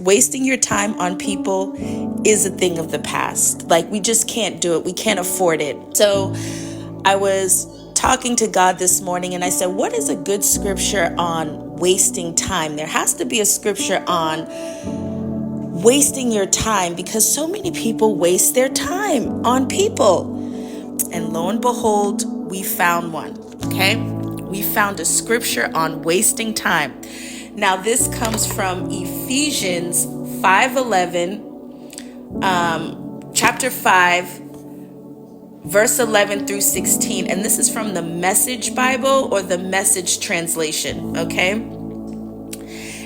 Wasting your time on people is a thing of the past. Like, we just can't do it. We can't afford it. So I was talking to God this morning and I said, what is a good scripture on wasting time? There has to be a scripture on wasting your time, because so many people waste their time on people. And lo and behold, we found one. Okay? We found a scripture on wasting time. Now, this comes from Ephesians 5:11, chapter 5, verse 11 through 16. And this is from the Message Bible, or the Message translation, okay?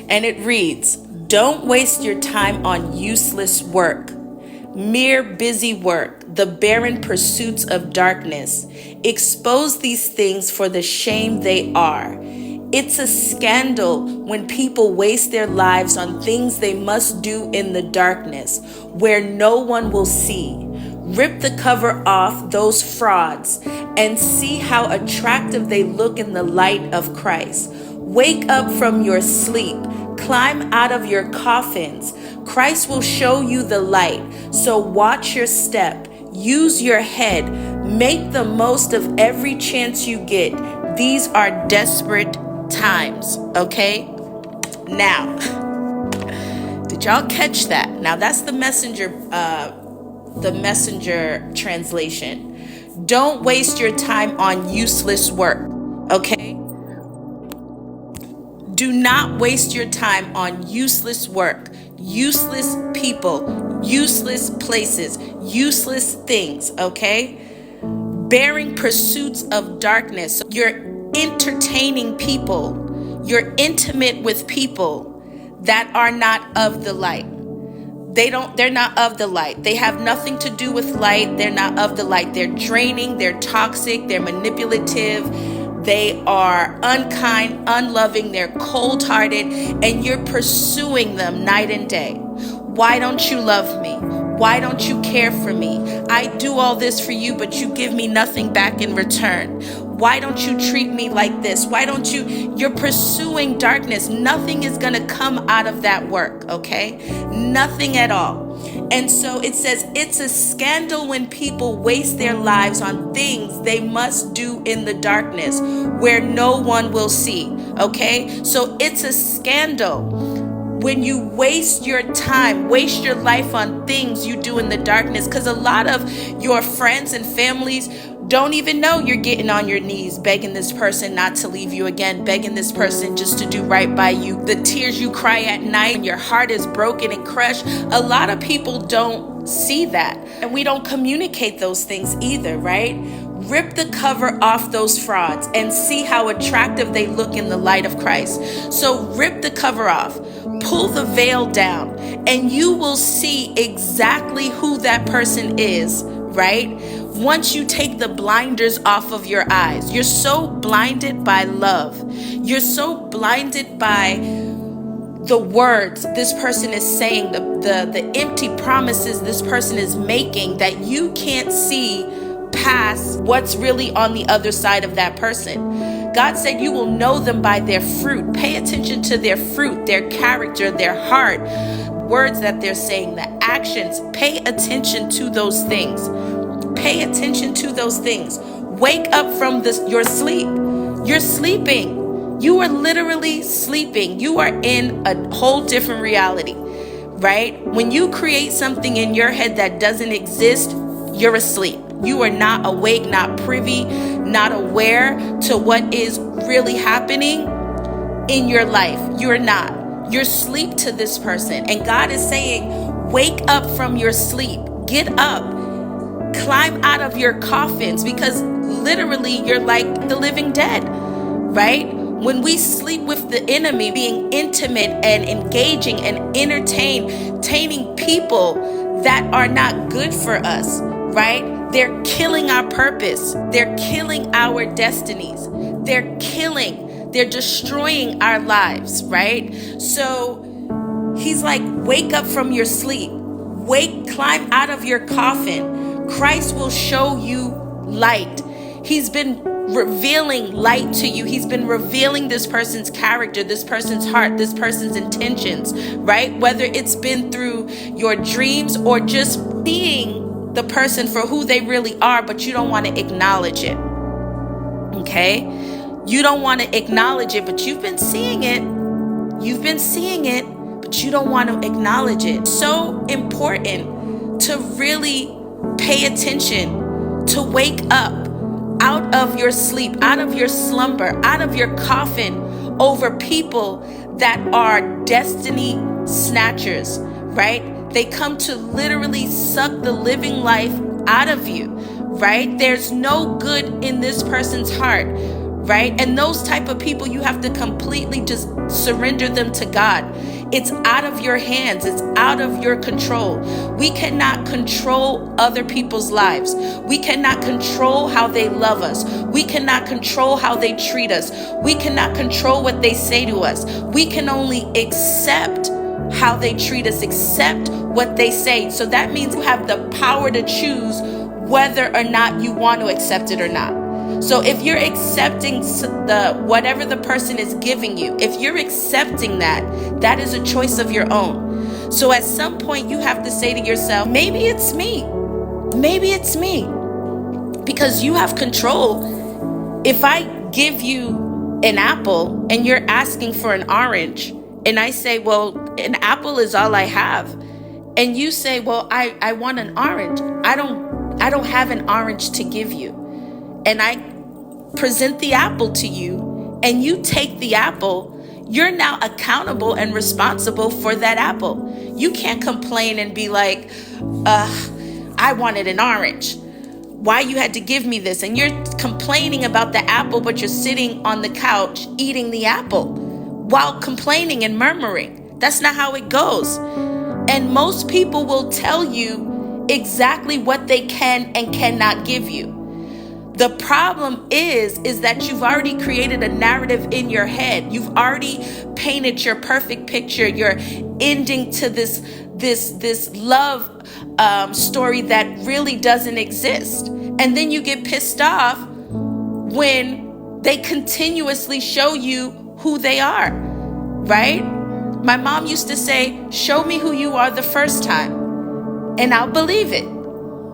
And it reads, "Don't waste your time on useless work, mere busy work, the barren pursuits of darkness. Expose these things for the shame they are. It's a scandal when people waste their lives on things they must do in the darkness, where no one will see. Rip the cover off those frauds and see how attractive they look in the light of Christ. Wake up from your sleep. Climb out of your coffins. Christ will show you the light. So watch your step. Use your head. Make the most of every chance you get. These are desperate times." Okay? Now, did y'all catch that? Now, that's the messenger translation. Don't waste your time on useless work. Okay? Do not waste your time on useless work, useless people, useless places, useless things, okay? Bearing pursuits of darkness. You're entertaining people. You're intimate with people that are not of the light. They're not of the light. They have nothing to do with light. They're not of the light. They're draining, they're toxic, they're manipulative. They are unkind, unloving, they're cold-hearted, and you're pursuing them night and day. Why don't you love me? Why don't you care for me? I do all this for you, but you give me nothing back in return. Why don't you treat me like this? You're pursuing darkness. Nothing is going to come out of that work, okay? Nothing at all. And so it says, it's a scandal when people waste their lives on things they must do in the darkness where no one will see, okay? So it's a scandal when you waste your time, waste your life on things you do in the darkness, because a lot of your friends and families don't even know you're getting on your knees, begging this person not to leave you again, begging this person just to do right by you. The tears you cry at night and your heart is broken and crushed. A lot of people don't see that. And we don't communicate those things either, right? Rip the cover off those frauds and see how attractive they look in the light of Christ. So rip the cover off, pull the veil down, and you will see exactly who that person is, right? Once you take the blinders off of your eyes. You're so blinded by love. You're so blinded by the words this person is saying, the empty promises this person is making, that you can't see past what's really on the other side of that person. God said you will know them by their fruit. Pay attention to their fruit, their character, their heart, words that they're saying, the actions. Pay attention to those things. Pay attention to those things. Wake up from your sleep. You're sleeping. You are literally sleeping. You are in a whole different reality, right? When you create something in your head that doesn't exist, you're asleep. You are not awake, not privy, not aware to what is really happening in your life. You're not. You're asleep to this person. And God is saying, wake up from your sleep. Get up. Climb out of your coffins, because literally you're like the living dead, right? When we sleep with the enemy, being intimate and engaging and entertaining people that are not good for us, right? They're killing our purpose. They're killing our destinies. They're destroying our lives, right? So he's like, wake up from your sleep. Climb out of your coffin. Christ will show you light. He's been revealing light to you. He's been revealing this person's character, this person's heart, this person's intentions, right? Whether it's been through your dreams or just seeing the person for who they really are, but you don't want to acknowledge it. Okay? You don't want to acknowledge it, but you've been seeing it. You've been seeing it, but you don't want to acknowledge it. So important to really pay attention, to wake up out of your sleep, out of your slumber, out of your coffin over people that are destiny snatchers, right? They come to literally suck the living life out of you, right? There's no good in this person's heart, right? And those type of people, you have to completely just surrender them to God. It's out of your hands. It's out of your control. We cannot control other people's lives. We cannot control how they love us. We cannot control how they treat us. We cannot control what they say to us. We can only accept how they treat us, accept what they say. So that means you have the power to choose whether or not you want to accept it or not. So if you're accepting whatever the person is giving you, if you're accepting that, that is a choice of your own. So at some point you have to say to yourself, maybe it's me. Maybe it's me. Because you have control. If I give you an apple and you're asking for an orange, and I say, well, an apple is all I have. And you say, well, I want an orange. I don't have an orange to give you. And I present the apple to you and you take the apple, you're now accountable and responsible for that apple. You can't complain and be like, I wanted an orange. Why you had to give me this? And you're complaining about the apple, but you're sitting on the couch eating the apple while complaining and murmuring. That's not how it goes. And most people will tell you exactly what they can and cannot give you. The problem is that you've already created a narrative in your head. You've already painted your perfect picture. You're ending to this love story that really doesn't exist. And then you get pissed off when they continuously show you who they are, right? My mom used to say, show me who you are the first time, and I'll believe it.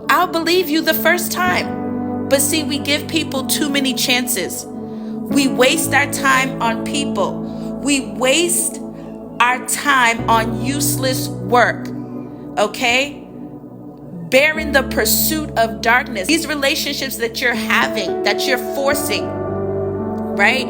I'll believe you the first time. But see, we give people too many chances. We waste our time on people. We waste our time on useless work, okay? Bearing the pursuit of darkness. These relationships that you're having, that you're forcing, right?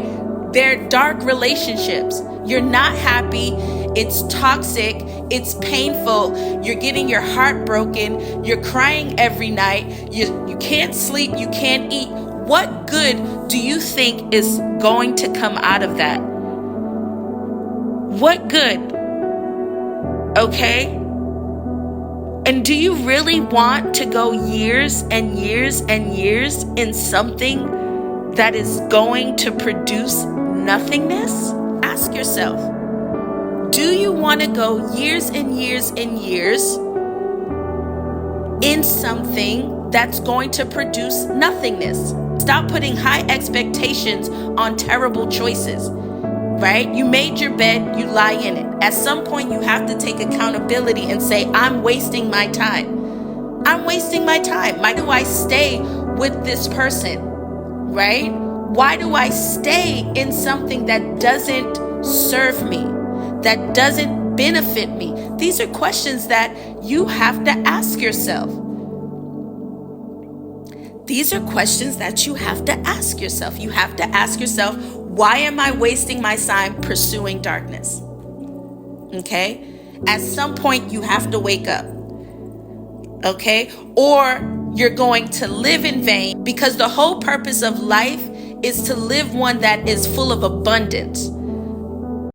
They're dark relationships. You're not happy. It's toxic. It's painful. You're getting your heart broken. You're crying every night. You can't sleep. You can't eat. What good do you think is going to come out of that? What good? Okay? And do you really want to go years and years and years in something that is going to produce nothingness? Ask yourself, do you want to go years and years and years in something that's going to produce nothingness? Stop putting high expectations on terrible choices, right? You made your bed, you lie in it. At some point, you have to take accountability and say, I'm wasting my time. I'm wasting my time. Why do I stay with this person, right? Why do I stay in something that doesn't serve me, that doesn't benefit me? These are questions that you have to ask yourself. These are questions that you have to ask yourself. You have to ask yourself, why am I wasting my time pursuing darkness? Okay? At some point, you have to wake up. Okay? Or you're going to live in vain, because the whole purpose of life is to live one that is full of abundance,